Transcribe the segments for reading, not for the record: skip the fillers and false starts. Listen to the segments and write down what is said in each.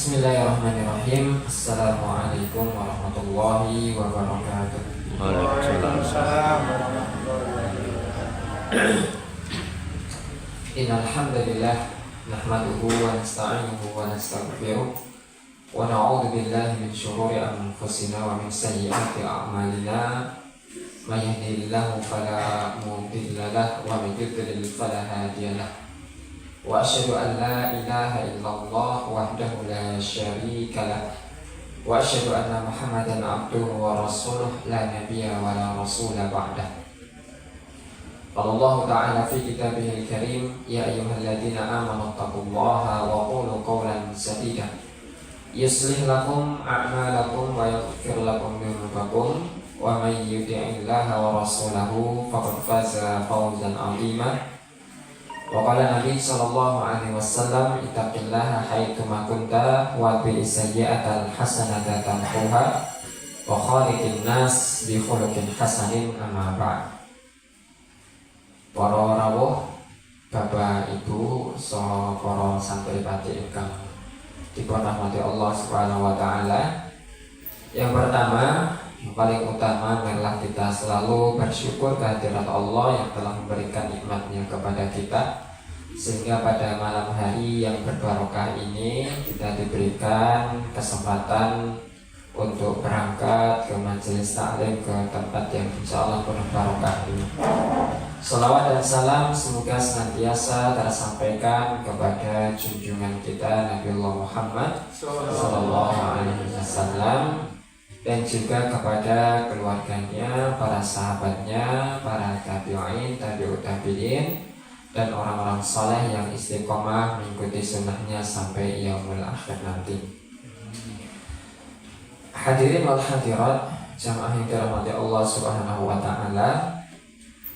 Bismillahirrahmanirrahim. Assalamualaikum warahmatullahi wabarakatuh. Waalaikumsalam warahmatullahi wabarakatuh. Innal hamdalillah nahmaduhu wa nasta'inuhu wa nastaghfiruh wa na'udzu billahi min shururi anfusina wa min sayyiati a'malina. May yahdihillahu fala mudilla lahu wa may yudlil fala hadiya lahu. Wa asyhadu an la ilaha illallah wahdahu la syarika lah. Wa asyhadu anna Muhammadan abduhu wa rasuluh la nabiyya wa la rasula ba'dah. Allah Ta'ala fi kitabihil karim, ya ayyuhalladzina amanu taqullaha wa qulu qawlan sadida yuslih lakum a'malakum wa yaghfir lakum dhunubakum wa may yuti'illaha wa rasulahu faqad faza fawzan 'azima. Wa qala Nabi sallallahu alaihi wasallam, ittaqillaha haitsu ma kunta wa bi sayyi'atal hasanata tamhuha wa khaliqin nas bi khuluqin hasanin, amma ba'd. Para rawuh Bapak Ibu saha para santri pati ingkang dipun rahmati Allah Subhanahu wa taala. Yang pertama, yang paling utama adalah kita selalu bersyukur kehadirat Allah yang telah memberikan nikmatnya kepada kita, sehingga pada malam hari yang berbarokah ini kita diberikan kesempatan untuk berangkat ke majelis taklim, ke tempat yang insya Allah penuh barokah ini. Salawat dan salam semoga senantiasa tersampaikan kepada junjungan kita Nabiullah Muhammad sallallahu alaihi wasallam, dan juga kepada keluarganya, para sahabatnya, para tabi'in, tabi'ut tabi'in, dan orang-orang saleh yang istiqomah mengikuti sunnahnya sampai yaumul akhir nanti. Hadirin wal hadirat, jamaah yang dirahmati Allah Subhanahu wa taala,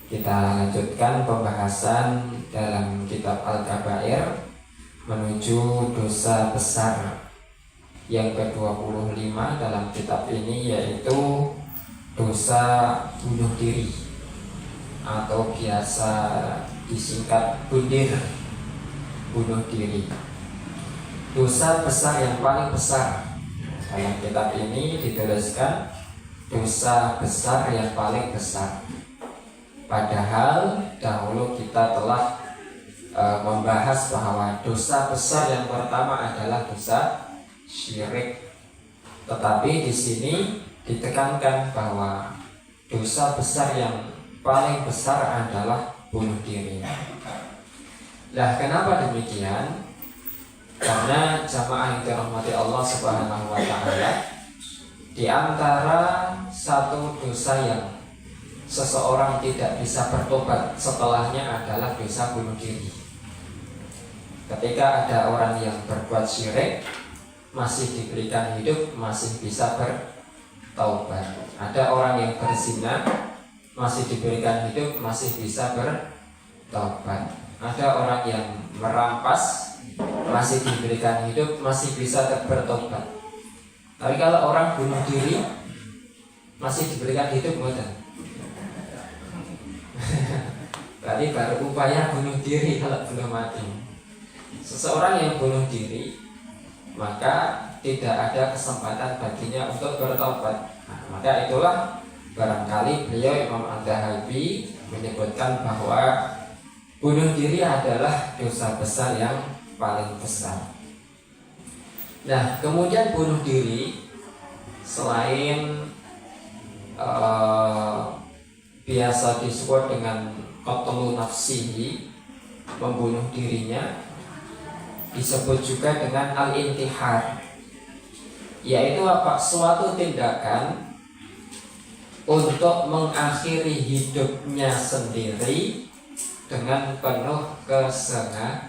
kita lanjutkan pembahasan dalam kitab Al-Kabair menuju dosa besar yang ke-25 dalam kitab ini, yaitu dosa bunuh diri atau biasa disingkat bundir, bunuh diri. Dosa besar yang paling besar dalam kitab ini dituliskan dosa besar yang paling besar. Padahal dahulu kita telah membahas bahwa dosa besar yang pertama adalah dosa syirik. Tetapi di sini ditekankan bahwa dosa besar yang paling besar adalah bunuh diri. Nah, kenapa demikian? Karena jamaah yang dirahmati Allah Subhanahu wa taala, di antara satu dosa yang seseorang tidak bisa bertobat setelahnya adalah dosa bunuh diri. Ketika ada orang yang berbuat syirik masih diberikan hidup, masih bisa bertaubat. Ada orang yang berzina masih diberikan hidup, masih bisa bertaubat. Ada orang yang merampas masih diberikan hidup, masih bisa bertobat. Tapi kalau orang bunuh diri masih diberikan hidup, bukan? Berarti baru upaya bunuh diri kalau belum mati. Seseorang yang bunuh diri, maka tidak ada kesempatan baginya untuk bertobat. Nah, maka itulah barangkali beliau Imam Adz-Dzahabi menyebutkan bahwa bunuh diri adalah dosa besar yang paling besar. Nah, kemudian bunuh diri selain biasa disebut dengan qatlun nafsihi, membunuh dirinya, disebut juga dengan al-intihar, yaitu apa? Suatu tindakan untuk mengakhiri hidupnya sendiri dengan penuh kesengajaan,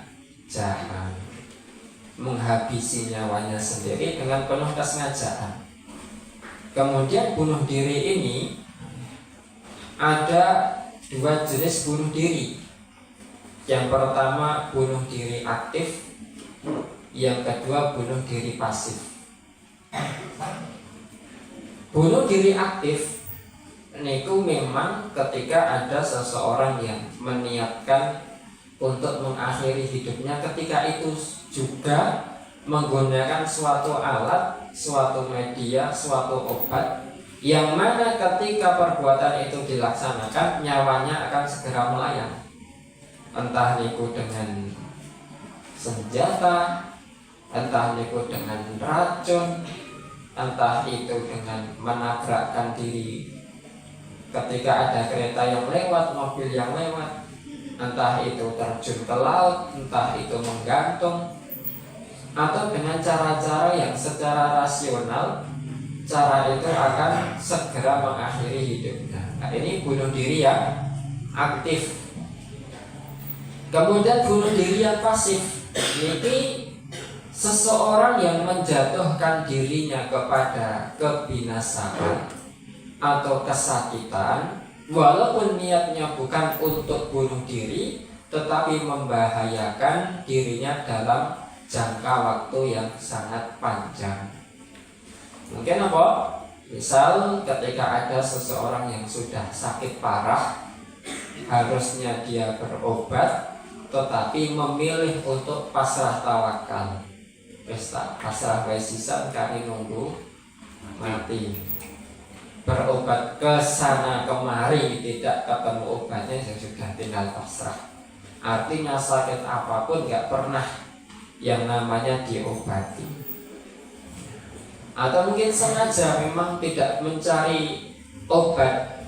menghabisi nyawanya sendiri dengan penuh kesengajaan. Kemudian bunuh diri ini ada dua jenis bunuh diri. Yang pertama bunuh diri aktif, yang kedua bunuh diri pasif. Bunuh diri aktif niku memang ketika ada seseorang yang meniatkan untuk mengakhiri hidupnya, ketika itu juga menggunakan suatu alat, suatu media, suatu obat yang mana ketika perbuatan itu dilaksanakan nyawanya akan segera melayang. Entah niku dengan senjata, entah niku dengan racun, entah itu dengan menabrakkan diri ketika ada kereta yang lewat, mobil yang lewat, entah itu terjun ke laut, entah itu menggantung, atau dengan cara-cara yang secara rasional cara itu akan segera mengakhiri hidupnya. Nah, ini bunuh diri yang aktif. Kemudian bunuh diri yang pasif, ini seseorang yang menjatuhkan dirinya kepada kebinasaan atau kesakitan, walaupun niatnya bukan untuk bunuh diri, tetapi membahayakan dirinya dalam jangka waktu yang sangat panjang. Mungkin apa? Misal ketika ada seseorang yang sudah sakit parah, harusnya dia berobat, tetapi memilih untuk pasrah tawakal. Pasrah wesisan kami nunggu mati. Berobat ke sana kemari tidak ketemu obatnya, yang sudah tinggal pasrah. Artinya sakit apapun gak pernah yang namanya diobati. Atau mungkin sengaja memang tidak mencari obat,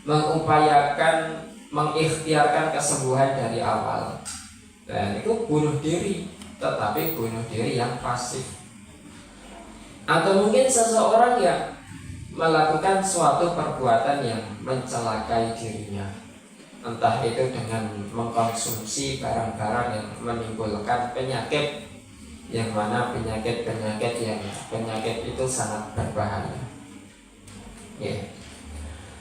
mengupayakan, mengikhtiarkan kesembuhan dari awal. Dan itu bunuh diri, tetapi bunuh diri yang pasif. Atau mungkin seseorang yang melakukan suatu perbuatan yang mencelakai dirinya, entah itu dengan mengkonsumsi barang-barang yang menimbulkan penyakit, yang mana penyakit itu sangat berbahaya.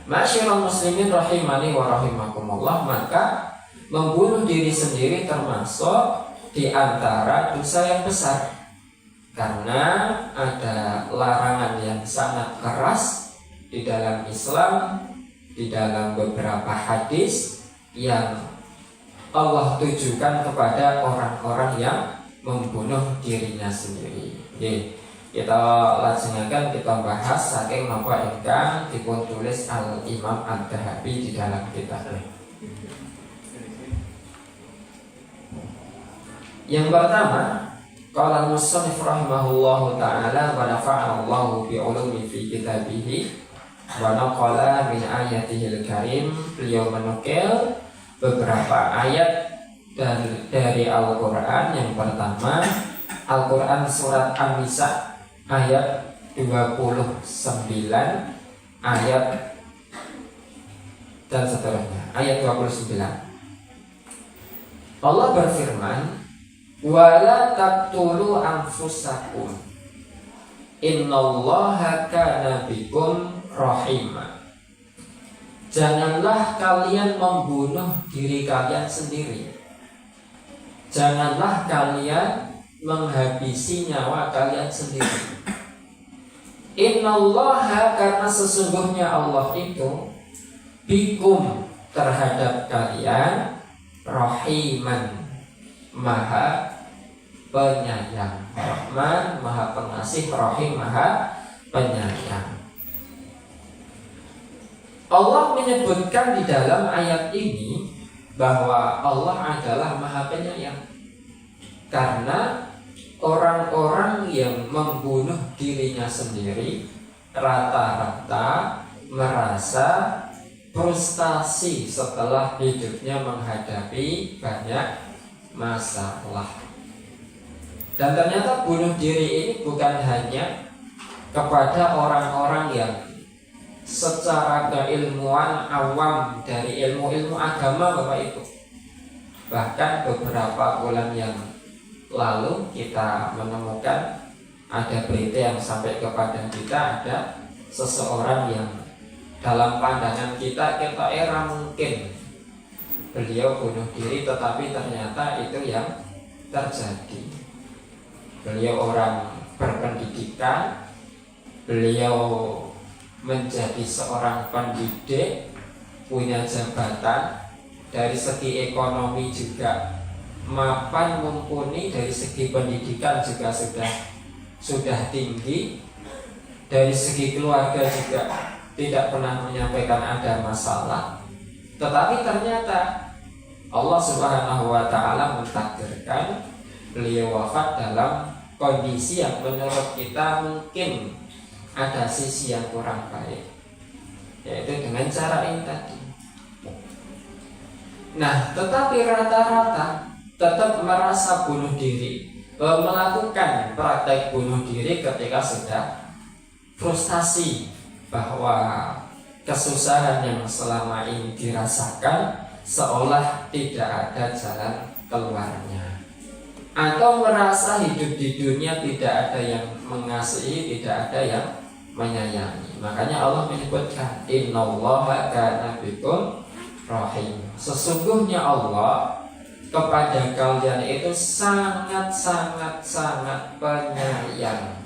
Masyaallah muslimin rahimani wa rahimakumullah, maka membunuh diri sendiri termasuk di antara dosa yang besar, karena ada larangan yang sangat keras di dalam Islam, di dalam beberapa hadis yang Allah tujukan kepada orang-orang yang membunuh dirinya sendiri. Kita lajengaken, kita bahas saking napa ingkang dipun tulis Al Imam Ad-Dhahabi di dalam kitabnya. Yang pertama, qala al-musannif rahimahullahu ta'ala wa nafa'allahu bi ulumi fi kitabihi wa naqala min ayatihil karim. Beliau menukil beberapa ayat dari Al-Quran. Yang pertama, Al-Quran surat An-Nisa ayat 29 ayat dan seterusnya. Ayat 29, Allah berfirman, wala taqtulu anfusakum innallaha kana bikum rahima. Janganlah kalian membunuh diri kalian sendiri. Janganlah kalian menghabisi nyawa kalian sendiri. Innallaha, karena sesungguhnya Allah itu bikum, terhadap kalian, rahiman, maha penyayang. Rahman, maha pengasih, rahim, maha penyayang. Allah menyebutkan di dalam ayat ini bahwa Allah adalah maha penyayang, karena orang-orang yang membunuh dirinya sendiri rata-rata merasa frustasi setelah hidupnya menghadapi banyak masalah. Dan ternyata bunuh diri ini bukan hanya kepada orang-orang yang secara keilmuan awam dari ilmu-ilmu agama Bapak Ibu. Bahkan beberapa bulan yang lalu kita menemukan ada berita yang sampai kepada kita, ada seseorang yang dalam pandangan kita era mungkin beliau bunuh diri, tetapi ternyata itu yang terjadi. Beliau orang berpendidikan, beliau menjadi seorang pendidik, punya jabatan, dari segi ekonomi juga mapan, mumpuni, dari segi pendidikan juga sudah tinggi, dari segi keluarga juga tidak pernah menyampaikan ada masalah. Tetapi ternyata Allah Subhanahu wa ta'ala mentakdirkan beliau wafat dalam kondisi yang menurut kita mungkin ada sisi yang kurang baik, yaitu dengan cara ini tadi. Nah, tetapi rata-rata tetap merasa bunuh diri, melakukan praktek bunuh diri ketika sudah frustasi bahwa kesusahan yang selama ini dirasakan seolah tidak ada jalan keluarnya, atau merasa hidup di dunia tidak ada yang mengasihi, tidak ada yang menyayangi. Makanya Allah menyebutkan innallaha kana bikum rahim. Sesungguhnya Allah kepada kalian itu sangat penyayang.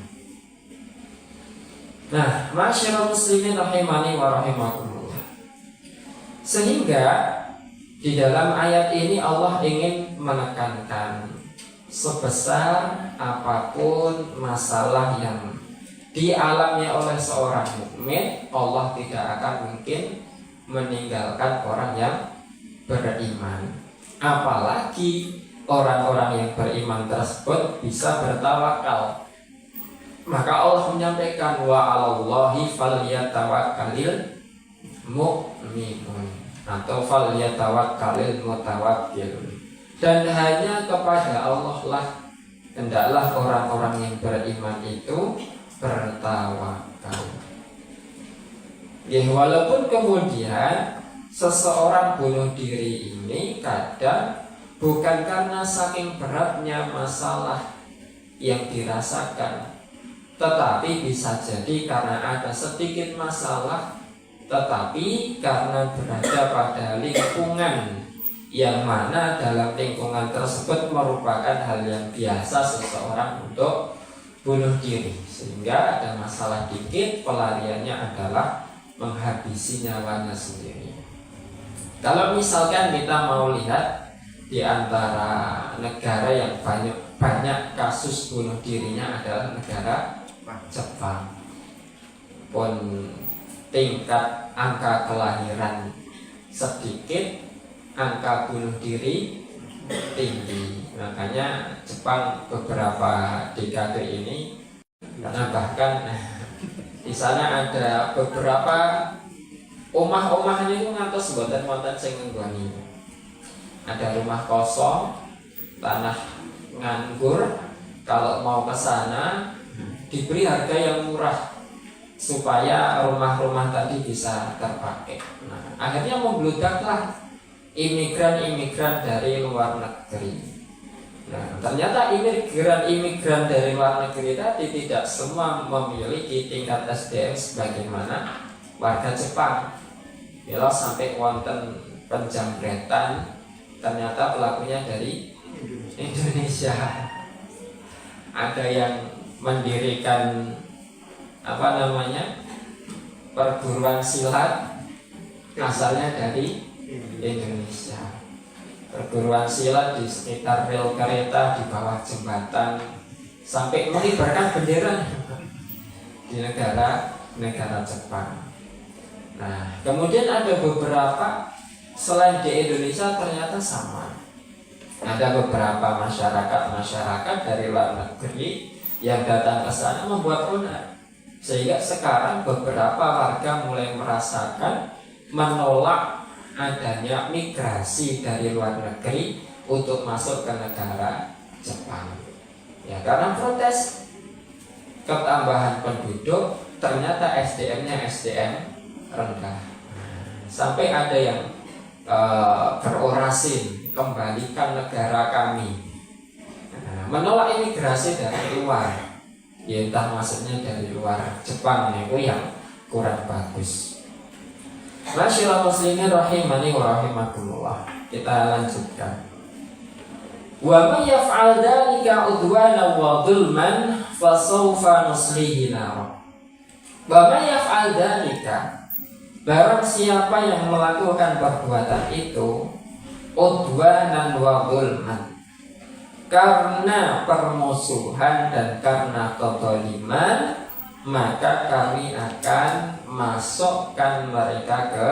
Nah, masyarakat muslimin rahimani wa rahimakumullah. Sehingga di dalam ayat ini Allah ingin menekankan sebesar apapun masalah yang dialami oleh seorang mukmin, Allah tidak akan mungkin meninggalkan orang yang beriman. Apalagi orang-orang yang beriman tersebut bisa bertawakal. Maka Allah menyampaikan wa 'alallahi falyatawakkalul mu'minun atau falyatawakkalul mutawakkilun. Dan hanya kepada Allah lah hendaklah orang-orang yang beriman itu bertawakal. Ya, walaupun kemudian seseorang bunuh diri ini kadang bukan karena saking beratnya masalah yang dirasakan, tetapi bisa jadi karena ada sedikit masalah, tetapi karena berada pada lingkungan yang mana dalam lingkungan tersebut merupakan hal yang biasa seseorang untuk bunuh diri, sehingga ada masalah dikit pelariannya adalah menghabisi nyawanya sendiri. Kalau misalkan kita mau lihat di antara negara yang banyak kasus bunuh dirinya adalah negara Jepang. Pun tingkat angka kelahiran sedikit, angka bunuh diri tinggi. Makanya Jepang beberapa dekade ini, karena bahkan di sana ada beberapa omah-omahnya itu ngantos mboten sing nggoni. Ada rumah kosong, tanah nganggur. Kalau mau ke sana diberi harga yang murah supaya rumah-rumah tadi bisa terpakai. Nah, akhirnya membludaklah imigran-imigran dari luar negeri. Nah, ternyata imigran dari luar negeri tadi tidak semua memiliki tingkat SDM sebagaimana warga Jepang. Bila sampai wonten penjambretan, ternyata pelakunya dari Indonesia. Ada yang mendirikan perguruan silat, asalnya dari Indonesia. Perguruan silat di sekitar rel kereta, di bawah jembatan, sampai mengibarkan bendera di negara Jepang. Nah, kemudian ada beberapa selain di Indonesia ternyata sama. Ada beberapa masyarakat dari luar negeri yang datang ke sana membuat onar, sehingga sekarang beberapa warga mulai merasakan menolak adanya migrasi dari luar negeri untuk masuk ke negara Jepang. Ya, karena protes ketambahan penduduk, ternyata SDM-nya SDM rendah. Sampai ada yang berorasi, kembalikan negara kami. Menolak imigrasi dari luar, ya entah maksudnya dari luar Jepang, itu yang kurang bagus. Masyaallah muslimin rahimani wa rahimakumullah. Kita lanjutkan. Wa may yaf'al dzalika udwana wa dhulman fasawfa nuslihi nar. Wa may yaf'al dzalika, barang siapa yang melakukan perbuatan itu udwanan wa dhulman, karena permusuhan dan karena kezaliman, maka kami akan masukkan mereka ke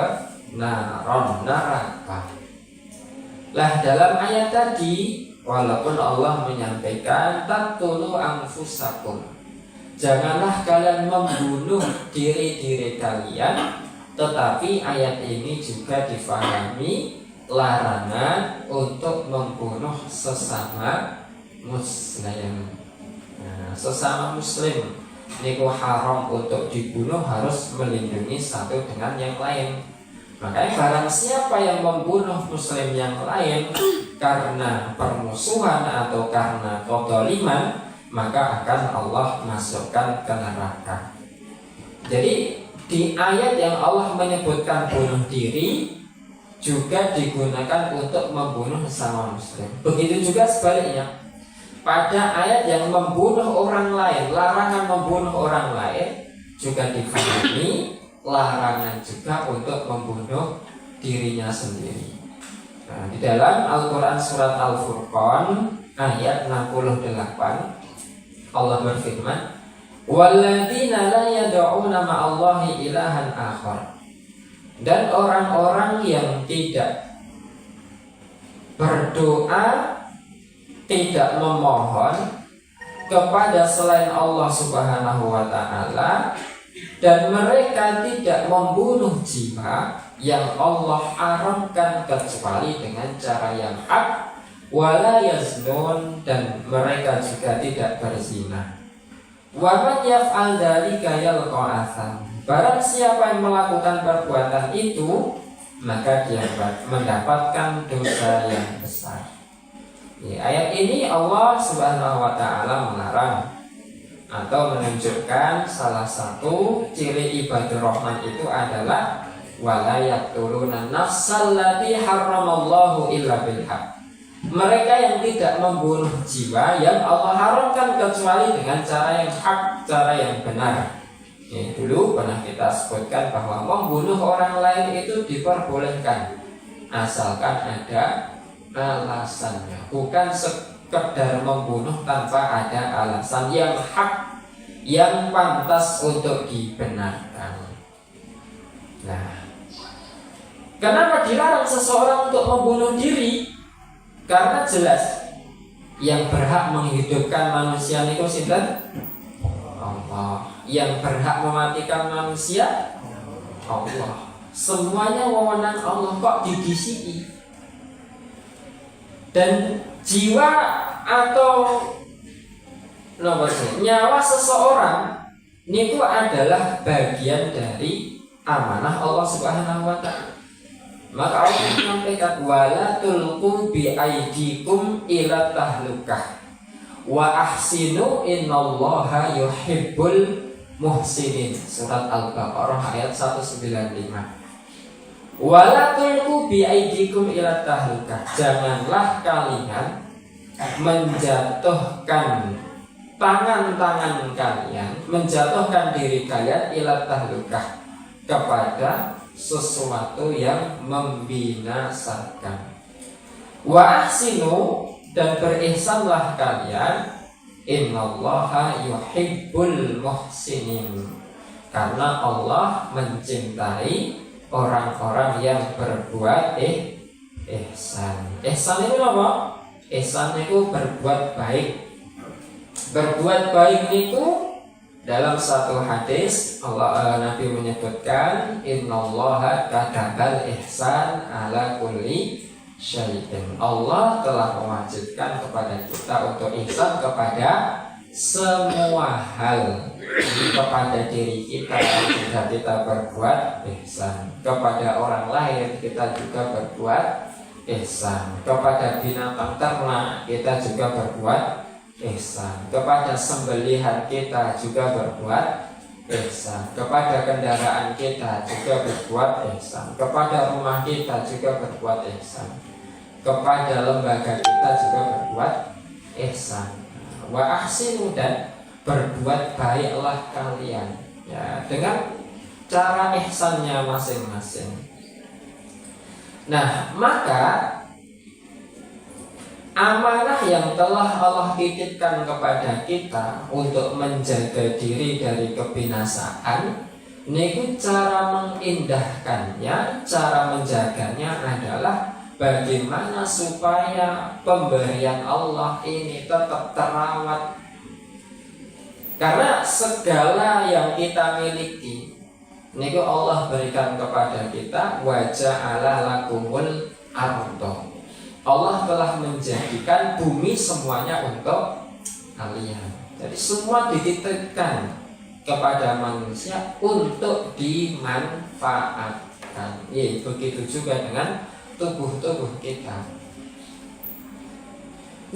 neraka. Lah dalam ayat tadi, walaupun Allah menyampaikan taqtulu anfusakum, janganlah kalian membunuh diri-diri kalian, tetapi ayat ini juga difahami larangan untuk membunuh sesama muslim. Sesama muslim niku haram untuk dibunuh, harus melindungi satu dengan yang lain. Makanya barang siapa yang membunuh muslim yang lain karena permusuhan atau karena kezaliman, maka akan Allah masukkan ke neraka. Jadi di ayat yang Allah menyebutkan bunuh diri juga digunakan untuk membunuh sesama muslim. Begitu juga sebaliknya, pada ayat yang membunuh orang lain, larangan membunuh orang lain, juga difahami larangan juga untuk membunuh dirinya sendiri. Nah, di dalam Al-Quran surat Al-Furqan ayat 68 Allah berfirman, "Walladzina la yad'una ma'allahi ilahan akhar." Dan orang-orang yang tidak berdoa, tidak memohon kepada selain Allah Subhanahu wa ta'ala, dan mereka tidak membunuh jiwa yang Allah haramkan kecuali dengan cara yang hak, wala yaznun, dan mereka juga tidak berzina. Wa man yaf'al dzalika yalqa atham. Barang siapa yang melakukan perbuatan itu, maka dia mendapatkan dosa yang besar. Ayat ini Allah Subhanahu wa ta'ala melarang atau menunjukkan salah satu ciri ibadur rahman itu adalah wala yaqtuluna nafsal lati haramallahu illa bil haq. Mereka yang tidak membunuh jiwa yang Allah haramkan kecuali dengan cara yang hak, cara yang benar. Dulu pernah kita sebutkan bahwa membunuh orang lain itu diperbolehkan asalkan ada alasannya, bukan sekedar membunuh tanpa ada alasan yang hak, yang pantas untuk dibenarkan. Nah, kenapa dilarang seseorang untuk membunuh diri? Karena jelas yang berhak menghidupkan manusia itu sinten? Allah. Yang berhak mematikan manusia Allah. Semuanya wewenang Allah, kok didisiki. Dan jiwa atau nyawa seseorang itu adalah bagian dari amanah Allah Subhanahu wa ta'ala. Maka Allah menyampaikan wala tulqu bi aydikum ila tahlukah wa ahsinu innallaha yuhibbul muhsinin. Surat Al-Baqarah ayat 195. Wala tulqu bi aydikum ila tahlukah. Janganlah kalian menjatuhkan tangan-tangan kalian, menjatuhkan diri kalian ila tahlukah, kepada sesuatu yang membinasakan. Wa ahsinu, dan berihsanlah kalian, innallaha yuhibbul muhsinin, karena Allah mencintai orang-orang yang berbuat ihsan. Ihsan itu apa? Ihsan itu berbuat baik. Berbuat baik itu dalam satu hadis Nabi menyebutkan innallaha katabal ihsan ala kulli syai'in. Allah telah mewajibkan kepada kita untuk ihsan kepada semua hal. Kepada diri kita juga kita berbuat ihsan, kepada orang lain kita juga berbuat ihsan, kepada binatang ternak kita juga berbuat ihsan, kepada sembelihan kita juga berbuat ihsan, kepada kendaraan kita juga berbuat ihsan, kepada rumah kita juga berbuat ihsan, kepada lembaga kita juga berbuat ihsan. Wa ahsinu, dan berbuat baiklah kalian, ya, dengan cara ihsannya masing-masing. Nah, maka amanah yang telah Allah titipkan kepada kita untuk menjaga diri dari kebinasaan, niku cara mengindahkannya, cara menjaganya adalah bagaimana supaya pemberian Allah ini tetap terawat. Karena segala yang kita miliki niku Allah berikan kepada kita, wa ja'ala lakumul ardo. Allah telah menjadikan bumi semuanya untuk kalian. Jadi semua dititipkan kepada manusia untuk dimanfaatkan. Ya, begitu juga dengan tubuh-tubuh kita.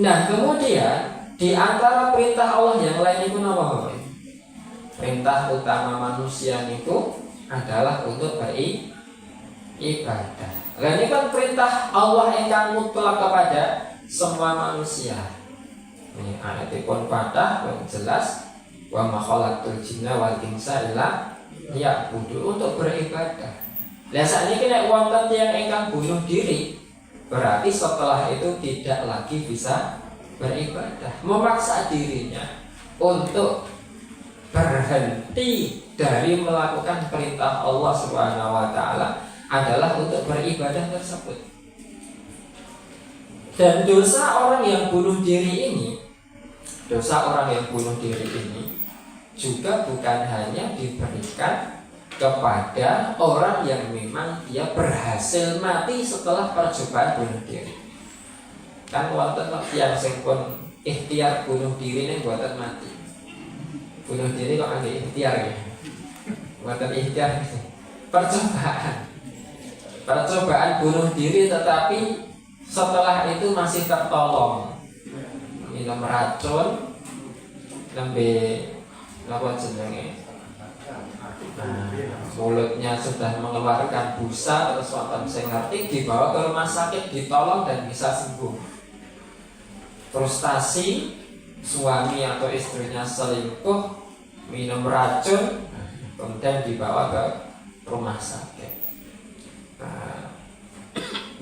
Nah, kemudian di antara perintah Allah yang lain itu apa? Perintah utama manusia itu adalah untuk beribadah. Nah, ini kan perintah Allah yang mutlak kepada semua manusia. Ini ayatipun patah jelas, wa ma khalaqtul jinna wal insa illa liya'budun, untuk beribadah. Nah, saat ini kena wonten yang ingkang bunuh diri, berarti setelah itu tidak lagi bisa beribadah, memaksa dirinya untuk berhenti dari melakukan perintah Allah Subhanahu wa taala adalah untuk beribadah tersebut. Dan dosa orang yang bunuh diri ini, juga bukan hanya diberikan kepada orang yang memang dia berhasil mati setelah percobaan bunuh diri. Kan wonten yang sing pun ikhtiar bunuh diri ning mboten mati. Bunuh diri kok angge ikhtiar ya. Mboten ikhtiar, percobaan bunuh diri, tetapi setelah itu masih tertolong. Minum racun, nembe napa jenenge? Mulutnya sudah mengeluarkan busa, terus wonten sing ngerti dibawa ke rumah sakit, ditolong dan bisa sembuh. Frustasi, suami atau istrinya selingkuh, minum racun, kemudian dibawa ke rumah sakit.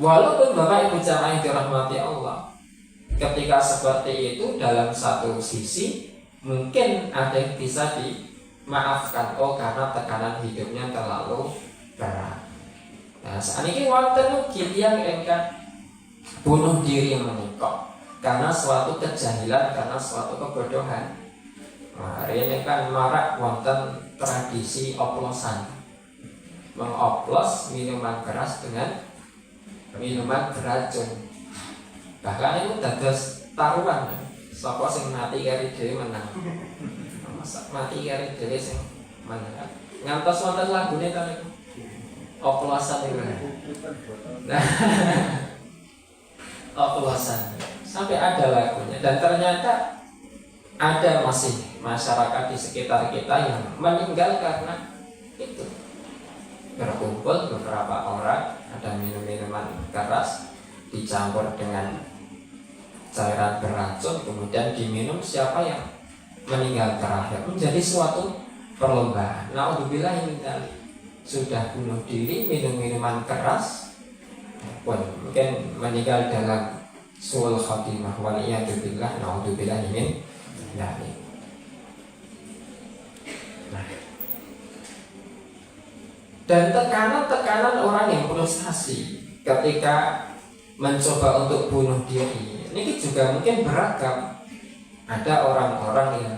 Walaupun Bapak Ibu jamaah yang dirahmati Allah, ketika seperti itu dalam satu sisi mungkin ada yang bisa dimaafkan, oh karena tekanan hidupnya terlalu berat. Nah, saat ini wonten ugi yang engkang bunuh diri menikah karena suatu kejahilan, karena suatu kebodohan. Nah, hari ini kan marak wonten tradisi oplosan, mengoplos minuman keras dengan minuman beracun. Bahkan itu dados taruhan, sapa sing mati kari dhewe menang. Mati kari dhewe sing menang. Ngantos wonten lagune ta niku. Oplosan niku. Nah, oplosan. Sampai ada lagunya, dan ternyata ada masih masyarakat di sekitar kita yang meninggal karena itu. Berkumpul beberapa orang, ada minum-minuman keras dicampur dengan cairan beracun, kemudian diminum, siapa yang meninggal terakhir menjadi suatu perlombaan. Naudzubillah, ini sudah bunuh diri, minum minuman keras, pun mungkin meninggal dalam suul khatimah, waliyadzubillah, naudzubillah min dzalik. Dan tekanan-tekanan orang yang frustasi ketika mencoba untuk bunuh diri ini juga mungkin beragam. Ada orang-orang yang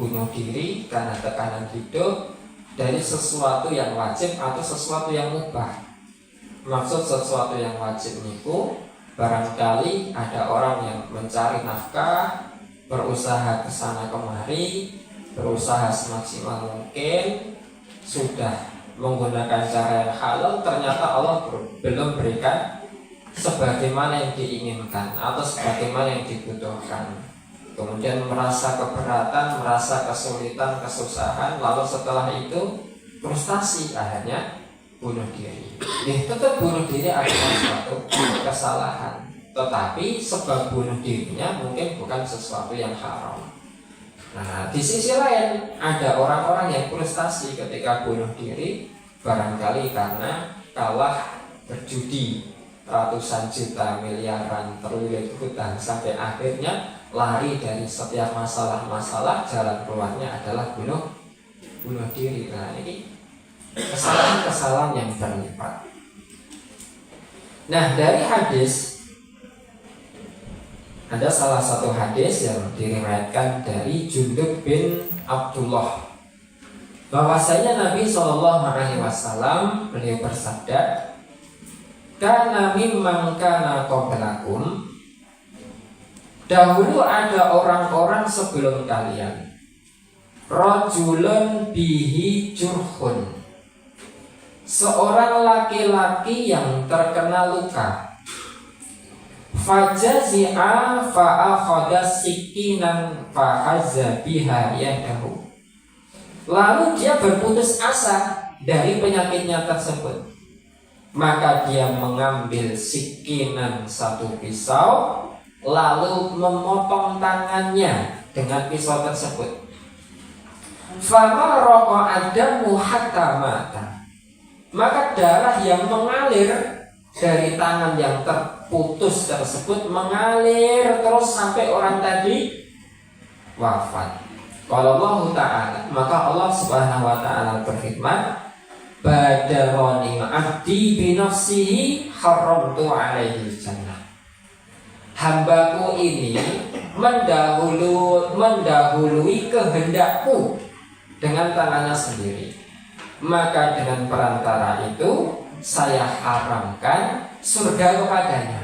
bunuh diri karena tekanan hidup dari sesuatu yang wajib atau sesuatu yang mubah. Maksud sesuatu yang wajib niku barangkali ada orang yang mencari nafkah, berusaha kesana kemari, berusaha semaksimal mungkin, sudah menggunakan cara yang halal, ternyata Allah belum berikan sebagaimana yang diinginkan atau sebagaimana yang dibutuhkan. Kemudian merasa keberatan, merasa kesulitan, kesusahan, lalu setelah itu frustasi, akhirnya bunuh diri. Tetap bunuh diri adalah suatu kesalahan, tetapi sebab bunuh dirinya mungkin bukan sesuatu yang haram. Nah, di sisi lain ada orang-orang yang frustasi ketika bunuh diri, barangkali karena kalah berjudi ratusan juta, miliaran, triliun hutang, sampai akhirnya lari dari setiap masalah-masalah, jalan keluarnya adalah bunuh diri. Nah, ini kesalahan-kesalahan yang berlipat. Nah, dari hadis, ada salah satu hadis yang diriwayatkan dari Jundub bin Abdullah, bahwasanya Nabi SAW beliau bersabda, "Kana mimman kana qablakum." Dahulu ada orang-orang sebelum kalian, rajulun bihi jurhun, seorang laki-laki yang terkena luka. Fajazi'a fa'akhadha sikinan fahazza biha yadahu. Lalu dia berputus asa dari penyakitnya tersebut, maka dia mengambil sikinan, satu pisau, lalu memotong tangannya dengan pisau tersebut. Famaraqa adamu hatta mata. Maka darah yang mengalir dari tangan yang terputus tersebut mengalir terus sampai orang tadi wafat. Kalau Allah Ta'ala, maka Allah Subhanahu Wa Ta'ala berfirman, "Badaroni abdi binafsihi haramtu alaihi jannah." Hambaku ini mendahului kehendakku dengan tangannya sendiri, maka dengan perantara itu saya haramkan surga kepadanya.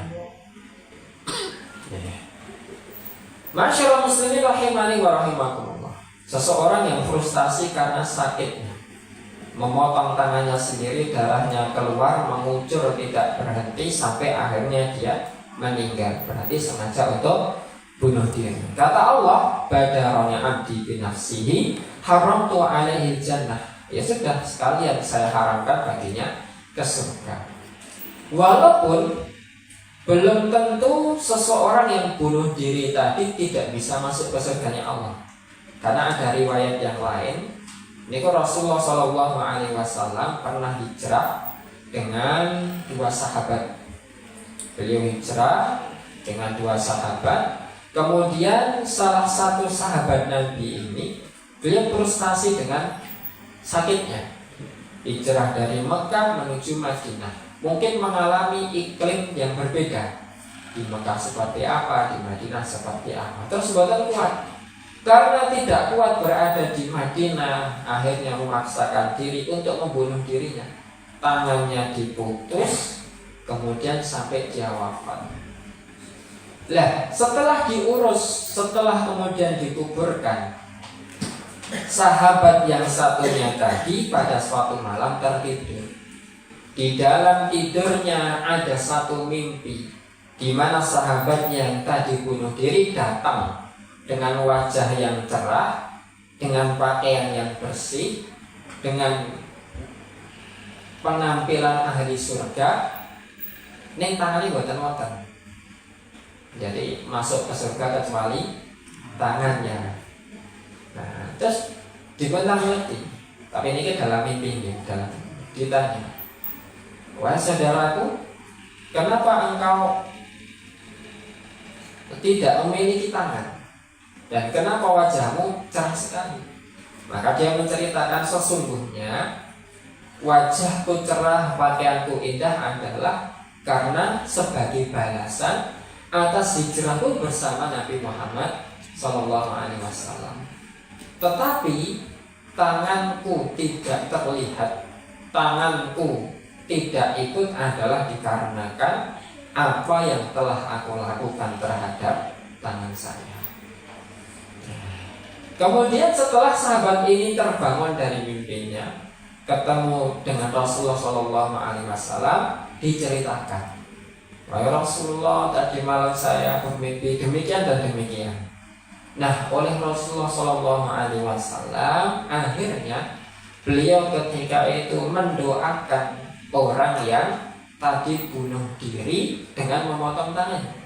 Masyaallah muslimin rahimani wa rahimakumullah. Seseorang yang frustasi karena sakitnya, memotong tangannya sendiri, darahnya keluar, mengucur tidak berhenti sampai akhirnya dia meninggal, berarti sengaja untuk bunuh diri. Kata Allah, "Badaroni abdi binafsihi haramtu alaihi jannah." Ya sudah, sekalian saya haramkan baginya ke surga. Walaupun belum tentu seseorang yang bunuh diri tadi tidak bisa masuk ke surganya Allah, karena ada riwayat yang lain. Ini Rasulullah SAW pernah hijrah dengan dua sahabat. Beliau hijrah dengan dua sahabat. Kemudian salah satu sahabat Nabi ini, beliau frustasi dengan sakitnya. Hijrah dari Mekah menuju Madinah, mungkin mengalami iklim yang berbeda. Di Mekah seperti apa, di Madinah seperti apa. Terus buatan kuat, karena tidak kuat berada di Madinah, akhirnya memaksakan diri untuk membunuh dirinya. Tangannya diputus, kemudian sampai dia wafat. Lah, setelah diurus, setelah kemudian dikuburkan, sahabat yang satunya tadi pada suatu malam tertidur. Di dalam tidurnya ada satu mimpi, di mana sahabatnya yang tadi bunuh diri datang dengan wajah yang cerah, dengan pakaian yang bersih, dengan penampilan ahli surga. Ning tangannya boten-boten. Jadi masuk ke surga kecuali tangannya. Nah, terus dibentang mati. Tapi ini dalam mimpi, dalam ditanya, "Wahai saudaraku, kenapa engkau tidak memiliki tangan? Dan kenapa wajahmu cerah sekali?" Maka dia menceritakan, "Sesungguhnya wajahku cerah, pakaianku indah adalah karena sebagai balasan atas hijrahku bersama Nabi Muhammad SAW. Tetapi tanganku tidak terlihat, tanganku tidak ikut adalah dikarenakan apa yang telah aku lakukan terhadap tangan saya." Kemudian setelah sahabat ini terbangun dari mimpinya, ketemu dengan Rasulullah SAW, diceritakan, "Wahai Rasulullah, tadi malam saya bermimpi demikian dan demikian." Nah, oleh Rasulullah SAW, akhirnya beliau ketika itu mendoakan orang yang tadi bunuh diri dengan memotong tangannya.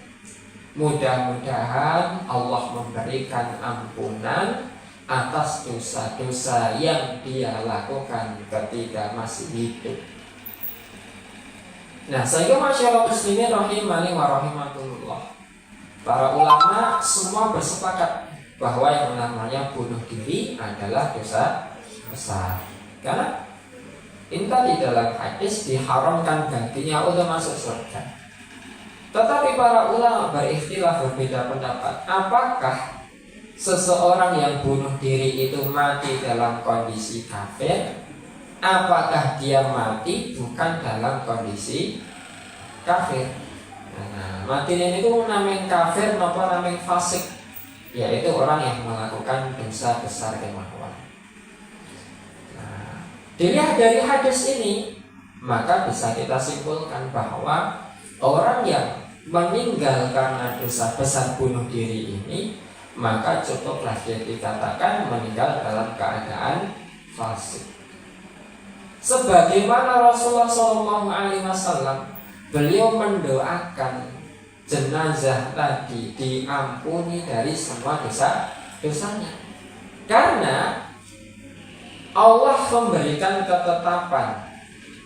Mudah-mudahan Allah memberikan ampunan atas dosa-dosa yang dia lakukan ketika masih hidup. Nah, sehingga masyarakat muslimin rahimani wa rahimakumullah, para ulama semua bersepakat bahwa yang namanya bunuh diri adalah dosa besar. Karena inta di dalam hadis diharamkan baginya untuk masuk surga. Tetapi para ulama berikhtilaf, berbeda pendapat. Apakah seseorang yang bunuh diri itu mati dalam kondisi kafir? Apakah dia mati bukan dalam kondisi kafir? Nah, mati ini itu namanya kafir maupun namanya fasik, yaitu orang yang melakukan dosa besar kemahuan. Nah, dilihat dari hadis ini, maka bisa kita simpulkan bahwa orang yang meninggal karena dosa besar bunuh diri ini, maka cukuplah dia dikatakan meninggal dalam keadaan fasik. Sebagaimana Rasulullah SAW, beliau mendoakan jenazah tadi diampuni dari semua dosanya. Karena Allah memberikan ketetapan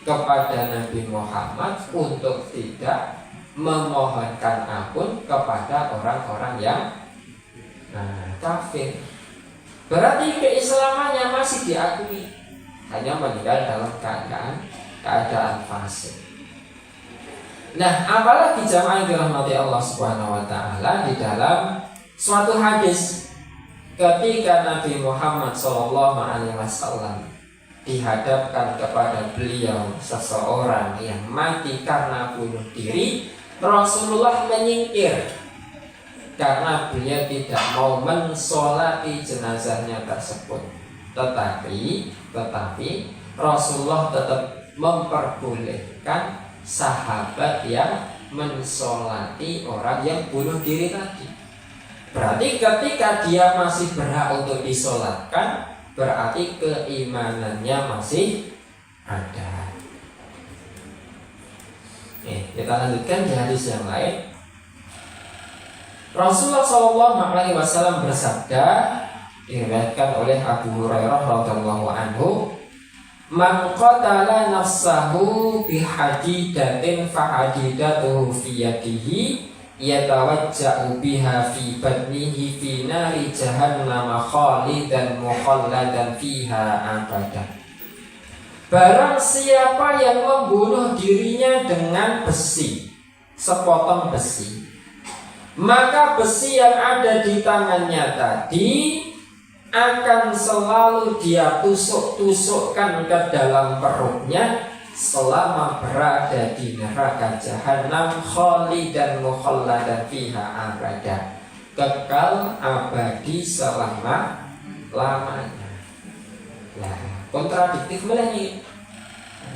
kepada Nabi Muhammad untuk tidak memohonkan ampun kepada orang-orang yang kafir. Berarti keislamannya masih diakui, hanya meninggal dalam keadaan fasik. Nah, apalagi jamaah yang dirahmati Allah Subhanahu wa taala, di dalam suatu hadis ketika Nabi Muhammad SAW dihadapkan kepada beliau seseorang yang mati karena bunuh diri, Rasulullah menyingkir karena beliau tidak mau mensolati jenazahnya tersebut. Tetapi Rasulullah tetap memperbolehkan sahabat yang mensolati orang yang bunuh diri tadi. Berarti ketika dia masih berhak untuk disolatkan, berarti keimanannya masih ada. Kita lanjutkan di hadis yang lain. Rasulullah SAW bersabda, diriwayatkan oleh Abu Hurairah radhiyallahu anhu, "Man qatala nafsahu bihadidatin fahadidatuhu fi yadihi yatawajja'u biha fi badnihi fi nari jahannam khalidan mukhalladan fiha abada." Barang siapa yang membunuh dirinya dengan besi, sepotong besi, maka besi yang ada di tangannya tadi akan selalu dia tusuk-tusukkan ke dalam perutnya selama berada di neraka jahanam khalidan mukhalladan fiha abada, kekal abadi selama-lamanya. Nah, kontradiktif melani.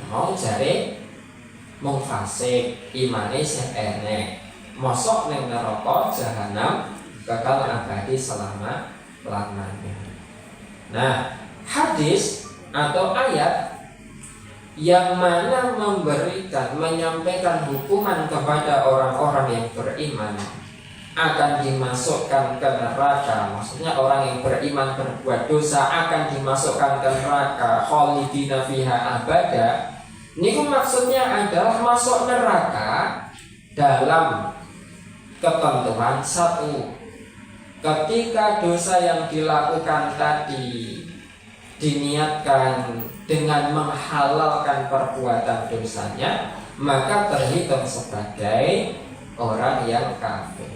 Mau jare mung fasik, imane sing enek, mosok ning neraka jahanam kekal abadi selama-lamanya. Nah, hadis atau ayat yang mana menyampaikan hukuman kepada orang-orang yang beriman akan dimasukkan ke neraka, maksudnya orang yang beriman berbuat dosa akan dimasukkan ke neraka khalidina fiha abada. Ini maksudnya adalah masuk neraka dalam ketentuan satu, ketika dosa yang dilakukan tadi diniatkan dengan menghalalkan perbuatan dosanya, maka terhitung sebagai orang yang kafir.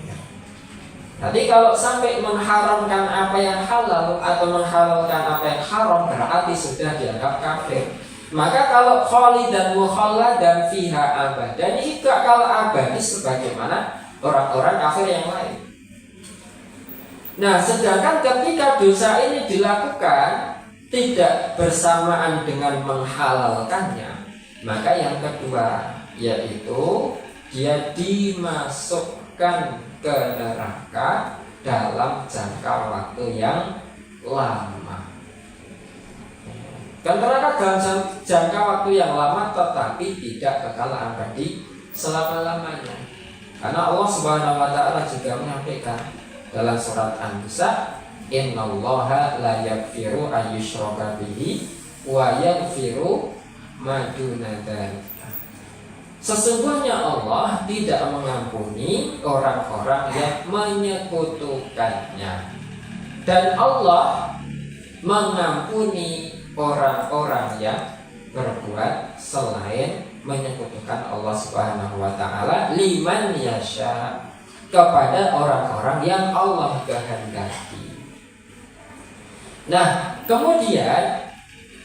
Jadi kalau sampai mengharamkan apa yang halal atau menghalalkan apa yang haram, berarti sudah dianggap kafir. Maka kalau khalidan mukhalladan fiha abadan, ini juga kalau abadi sebagaimana orang-orang kafir yang lain. Nah, sedangkan ketika dosa ini dilakukan tidak bersamaan dengan menghalalkannya, maka yang kedua yaitu dia dimasukkan ke neraka dalam jangka waktu yang lama. Dan neraka dalam jangka waktu yang lama, tetapi tidak kekal abadi selama-lamanya. Karena Allah Subhanahu wa taala juga menyampaikan dalam surat An-Nisa, "Innallaha la yaghfiru ayyushraka bihi wa yaghfiru ma duna dzalika." Sesungguhnya Allah tidak mengampuni orang-orang yang menyekutukannya, dan Allah mengampuni orang-orang yang berbuat selain menyekutukan Allah Subhanahu wa taala, liman yasha, kepada orang-orang yang Allah kehendaki. Nah, kemudian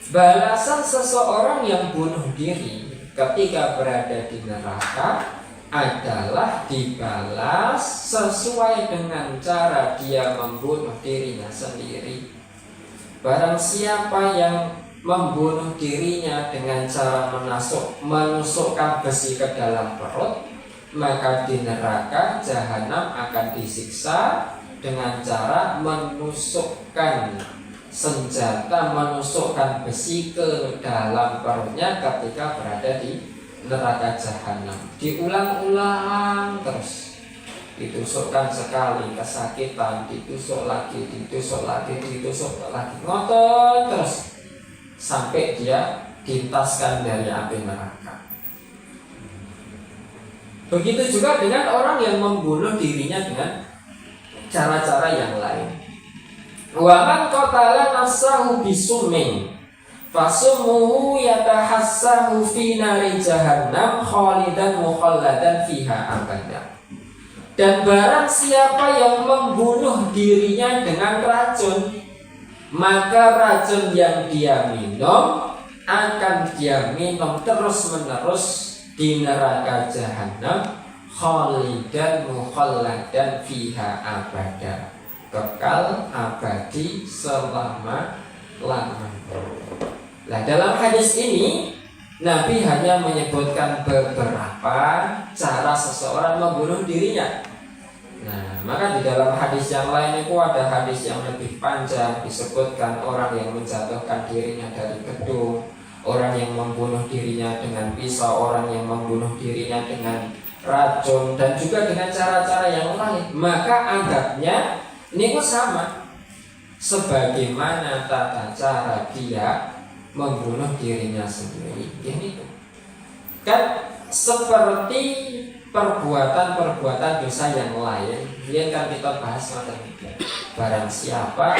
balasan seseorang yang bunuh diri ketika berada di neraka adalah dibalas sesuai dengan cara dia membunuh dirinya sendiri. Barang siapa yang membunuh dirinya dengan cara menusukkan besi ke dalam perut, maka di neraka jahanam akan disiksa dengan cara menusukkan senjata, menusukkan besi ke dalam perutnya ketika berada di neraka jahanam. Diulang-ulang terus, ditusukkan sekali kesakitan, ditusuk lagi, ngotot terus sampai dia dientaskan dari api neraka. Begitu juga dengan orang yang membunuh dirinya dengan cara-cara yang lain. Wa man qatala nafsahu bisummin fasumuhu yatahassahu fi nari jahannam khalidan mukhalladan fiha abada. Dan barang siapa yang membunuh dirinya dengan racun, maka racun yang dia minum akan dia minum terus-menerus di neraka jahanam, khalidan mukhalladan fiha abada, kekal abadi selama-lamanya. Nah, dalam hadis ini Nabi hanya menyebutkan beberapa cara seseorang membunuh dirinya. Nah, maka di dalam hadis yang lain itu ada hadis yang lebih panjang, disebutkan orang yang menjatuhkan dirinya dari gedung, orang yang membunuh dirinya dengan pisau, orang yang membunuh dirinya dengan racun, dan juga dengan cara-cara yang lain. Maka anggapnya ini kok sama sebagaimana tata cara dia membunuh dirinya sendiri. Ini kan seperti perbuatan-perbuatan dosa yang lain. Yang kan kita bahas materi. Barang siapa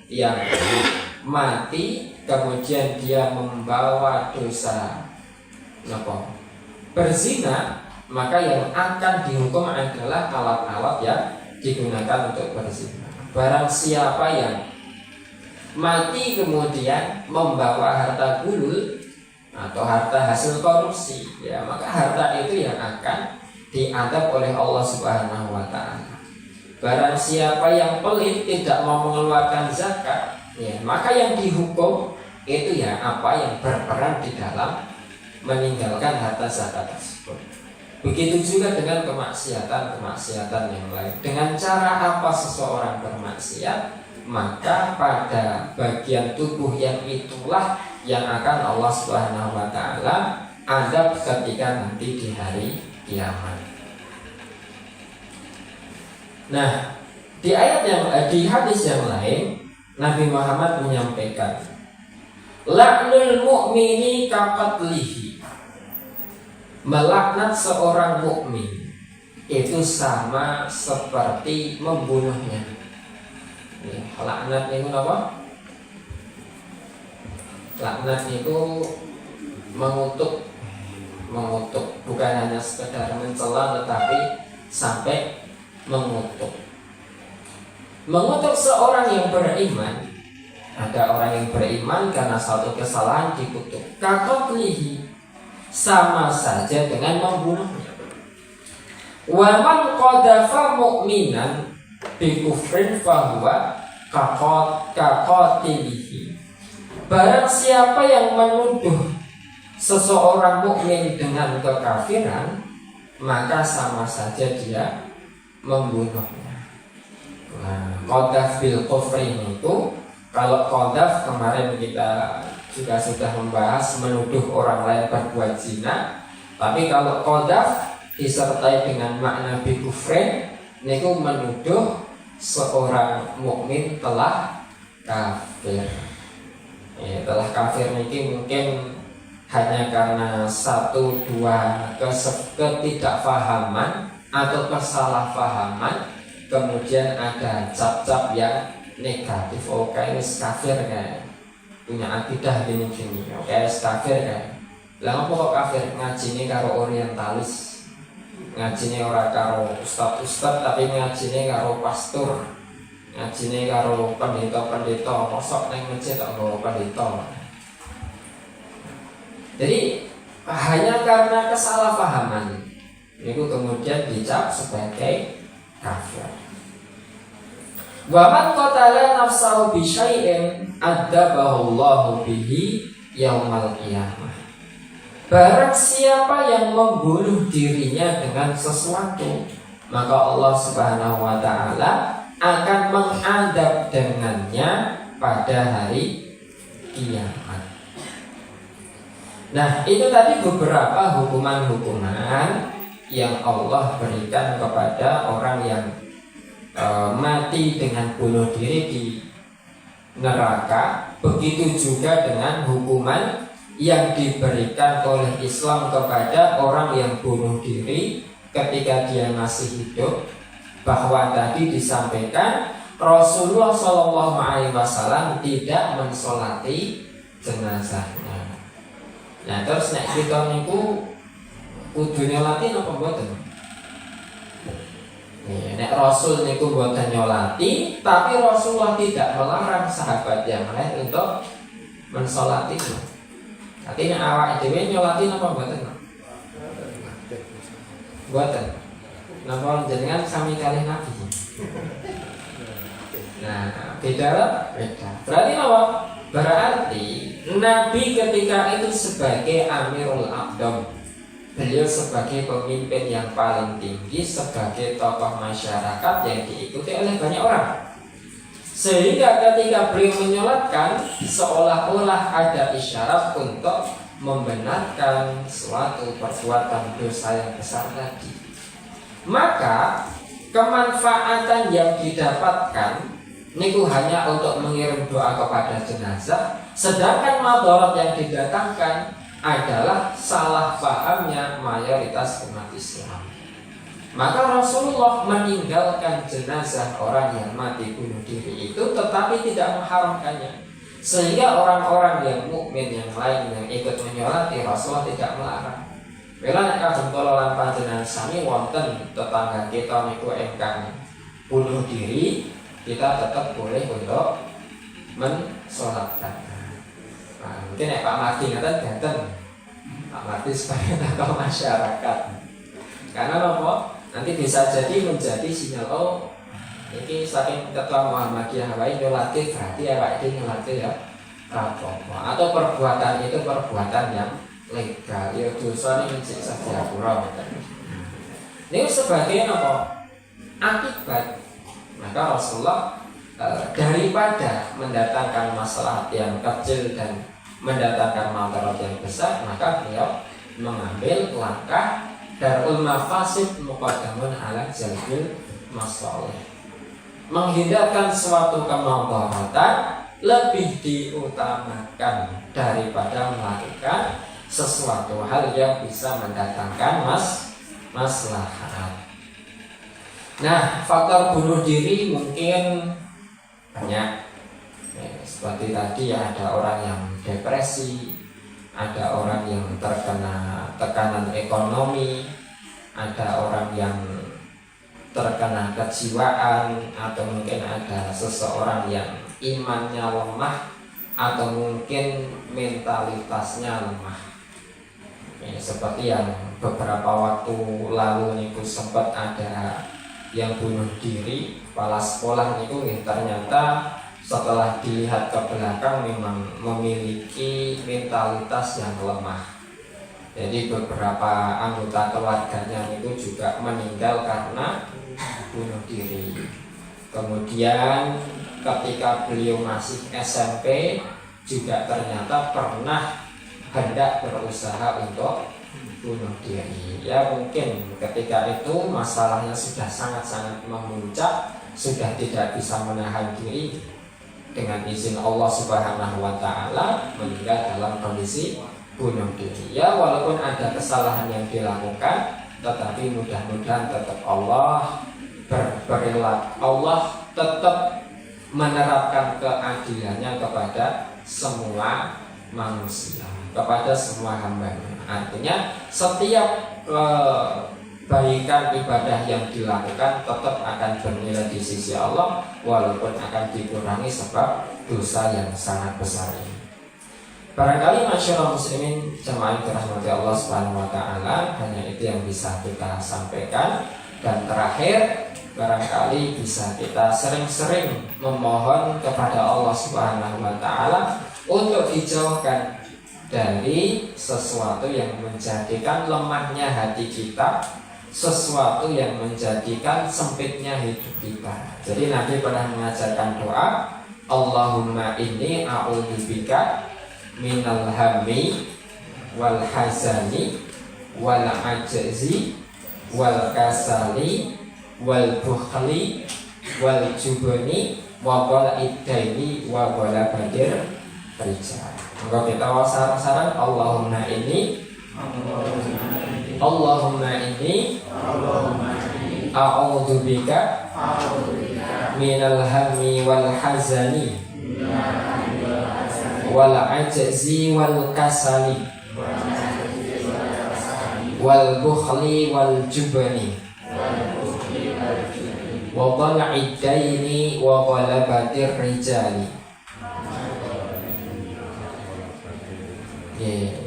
yang mati kemudian dia membawa dosa berzina, maka yang akan dihukum adalah alat-alat yang digunakan untuk berzina. Barang siapa yang mati kemudian membawa harta gulul atau harta hasil korupsi, ya, maka harta itu yang akan diadab oleh Allah Subhanahu wa taala. Barang siapa yang pelit, tidak mau mengeluarkan zakat, ya, maka yang dihukum itu ya apa yang berperan di dalam meninggalkan harta zakat tersebut. Begitu juga dengan kemaksiatan yang lain. Dengan cara apa seseorang bermaksiat, maka pada bagian tubuh yang itulah yang akan Allah Subhanahu wa taala adab ketika nanti di hari kiamat. Nah, di hadis yang lain Nabi Muhammad menyampaikan, la'nul mu'mini kaqatlihi, melaknat seorang mukmin itu sama seperti membunuhnya. Ya, laknat itu apa? Laknat itu mengutuk, bukan hanya sekedar mencela, tetapi sampai mengutuk. Mengutuk seorang yang beriman. Ada orang yang beriman karena satu kesalahan dikutuk. Kaqatlihi, sama saja dengan membunuhnya. Wa man qadhafa mu'minan bi kufrin fahuwa kaqatilihi. Barang siapa yang menuduh seseorang mukmin dengan kekafiran, maka sama saja dia membunuhnya. Nah, qadhaf bil kufri itu, kalau qadhaf kemarin kita juga sudah membahas menuduh orang lain berbuat zina. Tapi kalau qadhaf disertai dengan makna bi kufrin, niku menuduh seorang mukmin telah kafir. Ya, telah kafir niki mungkin hanya karena satu dua ketidakfahaman atau kesalahpahaman, kemudian ada cap-cap yang negatif. Oke, ini kafir kayak punya akidah gini-gini. Oke, kafir kayak. Lah apa kok kafir? Ngajine karo orientalis. Ngajine ora karo ustad-ustad tapi ngajine karo pastor. Ngajine karo pendeta-pendeta, mosok ning masjid kok nggawa pendeta. Jadi hanya karena kesalahpahaman itu kemudian dicap sebagai kafir. Wa man qatala nafsahu bi syai'in adzabahu Allahu bihi yaumal qiyamah. Barang siapa yang membunuh dirinya dengan sesuatu, maka Allah Subhanahu wa taala akan mengadab dengannya pada hari kiamat. Nah, itu tadi beberapa hukuman-hukuman yang Allah berikan kepada orang yang mati dengan bunuh diri di neraka. Begitu juga dengan hukuman yang diberikan oleh Islam kepada orang yang bunuh diri ketika dia masih hidup. Bahwa tadi disampaikan Rasulullah SAW tidak mensolati jenazahnya. Nah terus nek kita niku kudu nyolati napa mboten? Nek Rasul niku mboten nyolati, tapi Rasulullah tidak melarang sahabat yang lain untuk mensolati. Artinya awak dhewe nyolati napa mboten? Mboten. Napa jenengan sami kalih Nabi? Nah, beda. Berarti apa? Berarti Nabi ketika itu sebagai Amirul Aqdam, beliau sebagai pemimpin yang paling tinggi, sebagai tokoh masyarakat yang diikuti oleh banyak orang. Sehingga ketika beliau menyolatkan, seolah-olah ada isyarat untuk membenarkan suatu perbuatan dosa yang besar tadi. Maka kemanfaatan yang didapatkan niku hanya untuk mengirim doa kepada jenazah, sedangkan madarat yang didatangkan adalah salah pahamnya mayoritas umat Islam. Maka Rasulullah meninggalkan jenazah orang yang mati bunuh diri itu, tetapi tidak mengharamkannya. Sehingga orang-orang yang mukmin yang lain yang ikut menyolati Rasulullah tidak melarang. Bila nek kadang kala lan panjenengan sami wonten tetangga kita niku ingkang bunuh diri, kita tetap boleh untuk mensolatkan. Nah, mungkin nek Pak Mardi ngaten gaten. Pak Mardi sebagai tokoh masyarakat. Karena apa? Nanti bisa jadi menjadi sinyal ini saking ketua Muhammadiyah wae nyolati berarti awake dhewe nyolati ya apa? Atau perbuatan itu perbuatan yang legal. Ya dosa ini mencik sadyapura. Ini sebagai apa? Akibat. Maka Rasulullah daripada mendatangkan masalah yang kecil dan mendatangkan madarat yang besar, maka beliau mengambil langkah darul mafasid muqaddamun ala jalbil masalih. Menghindarkan suatu kemadaratan lebih diutamakan daripada melakukan sesuatu hal yang bisa mendatangkan maslahat. Nah, faktor bunuh diri mungkin banyak. Seperti tadi ada orang yang depresi, ada orang yang terkena tekanan ekonomi, ada orang yang terkena kejiwaan, atau mungkin ada seseorang yang imannya lemah, atau mungkin mentalitasnya lemah. Seperti yang beberapa waktu lalu niku sempat ada yang bunuh diri, kepala sekolah niku ternyata setelah dilihat ke belakang memang memiliki mentalitas yang lemah. Jadi beberapa anggota keluarganya itu juga meninggal karena bunuh diri. Kemudian ketika beliau masih SMP juga ternyata pernah hendak berusaha untuk bunuh diri. Ya mungkin ketika itu masalahnya sudah sangat-sangat memuncak, sudah tidak bisa menahan diri. Dengan izin Allah Subhanahu wa taala meninggal dalam kondisi bunuh diri. Ya walaupun ada kesalahan yang dilakukan, tetapi mudah-mudahan tetap Allah berperilaku, Allah tetap menerapkan keadilannya kepada semua manusia, kepada semua hambanya. Artinya setiap kebaikan ibadah yang dilakukan tetap akan bernilai di sisi Allah, walaupun akan dikurangi sebab dosa yang sangat besar ini. Barangkali masyarakat muslimin jemaah yang dirahmati Allah Subhanahu wa taala, hanya itu yang bisa kita sampaikan. Dan terakhir, barangkali bisa kita sering-sering memohon kepada Allah Subhanahu wa taala untuk dijauhkan dari sesuatu yang menjadikan lemahnya hati kita, sesuatu yang menjadikan sempitnya hidup kita. Jadi Nabi pernah mengajarkan doa, Allahumma inni a'udzubika minal hammi wal hazani wal ajzi wal kasali wal bukhli wal jubni wa qala'i daini wa qalabadir rijal. Maka kita sarang-sarang Allahumma inni a'udzubika minal hammi wal hazani wal ajzi wal kasali wal bukhli wal jubni wa dhal'i daini wa ghalabatir rijali.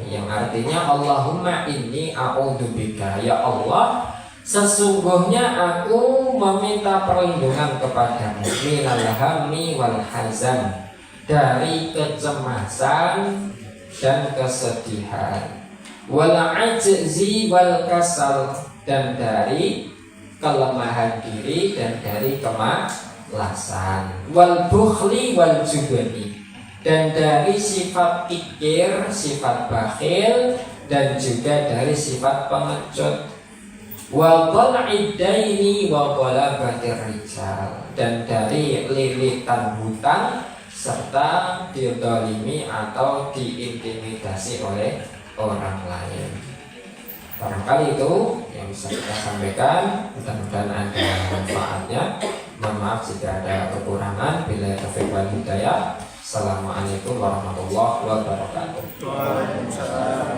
Yang artinya Allahumma inni a'udzubika, ya Allah, sesungguhnya aku meminta perlindungan kepadamu minal hammi wal hazan, dari kecemasan dan kesedihan, wal ajzi wal kasal, dan dari kelemahan diri dan dari kemalasan, wal bukhli wal jubni, dan dari sifat kikir, sifat bakhil, dan juga dari sifat pengecut, wa dhal'i daini wa ghalabatir rijal, dan dari lilitan hutang serta didolimi atau diintimidasi oleh orang lain. Barangkali itu yang bisa kita sampaikan, mudah-mudahan ada manfaatnya. Mohon maaf jika ada kekurangan. Bila taufiq wal hidayah. Assalamualaikum warahmatullahi wabarakatuh. Waalaikumsalam.